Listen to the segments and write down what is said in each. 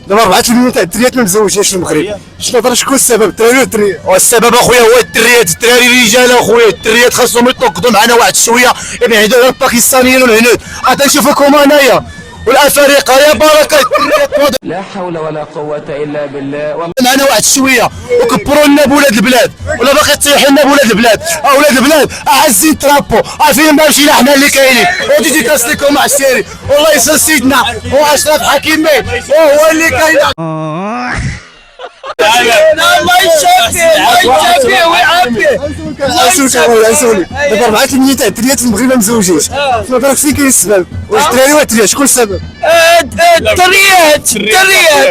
دابا 4 مليون تاع الدريات ما مزوجينش في المغرب. شنو هضر شكون السبب؟ الدراري ولا الدريات؟ والسبب اخويا هو الدريات. الدراري رجال اخويا، الدريات خاصهم يتنقضوا معنا واحد شويه، يبعدوا على الباكستانيين والهنود. عاد نشوفكم انايا والافارقه يا بركه الدريات. لا حول ولا قوة إلا بالله والله. معنا واحد شويه وكبروا لنا بولاد البلاد، ولا باقي تطيح لنا بولاد البلاد. اولاد البلاد اعزين ترابو، عارفين ما مشينا حنا اللي كاينين. وديدي كاسليكم مع السيري، والله يسر سيدنا هو اشرف حكيمي وهو اللي كاين. الله يشافيه الله يشافيه ويعافيه. اسولي دابا 4 مليون تاع الدريات في المغرب ما مزوجينش. شنو هضر فين كاين السبب؟ واش الدراري ولا الدريات؟ شكون السبب؟ الدريات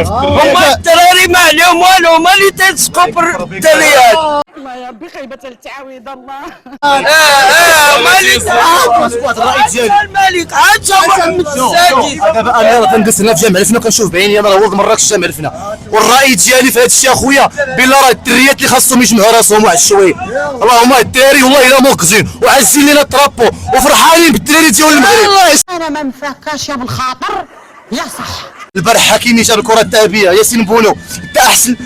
هما الدراري ما عليهم والو، هما اللي تيلصقوا بالدريات. الله يا ربي خيبة التعاويض الله. هما اللي الرأي ديالي الملك عاد محمد السادس. دابا انا راه تندس هنا في جامع الفنا كنشوف بعيني، انا راه ولد مراكش جامع الفنا، والراي ديالي في هذا الشيء اخويا بالله راه الدريات اللي خاصهم يجمعوا راسهم واحد شويه. اللهم الدراري والله الا موقزين وعزين لنا الطرابو وفرحانين بالدراري ديال المغرب. انا ما مفكرش يا بالخاطر يا صح. البارح حكيمي جاب الكره الذهبيه ياسين بونو، انت احسن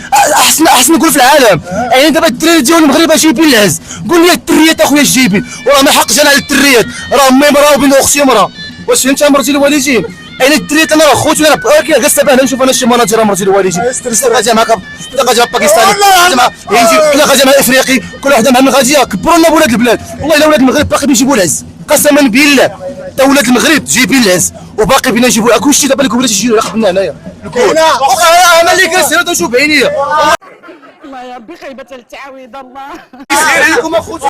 نقول في العالم. يعني دابا الدراري ديال المغرب جايبين العز، قول لي الدريات اخويا جايبين، وراه ما حقش انا على الدريات، راه امي مراه وبنت اختي مراه. واش فهمت مرتي الوالدين؟ يعني الدريات انا راه خوتي، انا جالس دابا نشوف انا شي مناظر مرتي الوالدين، دابا جا معاك دابا جا باكستاني، دابا جا مع افريقي، كل وحده مع من غاديه. كبروا لنا بولاد البلاد، والله الا ولاد المغرب باقي بيجيبوا العز، قسما بالله تا ولاد المغرب جايبين العز وباقي بينا نجيبوا كلشي. دابا الكبرات يجيو قبلنا هنايا انا اللي جالس هنا تنشوف بعينيا. الله يا ربي خيبة التعاويض الله. يسير عليكم اخوتي.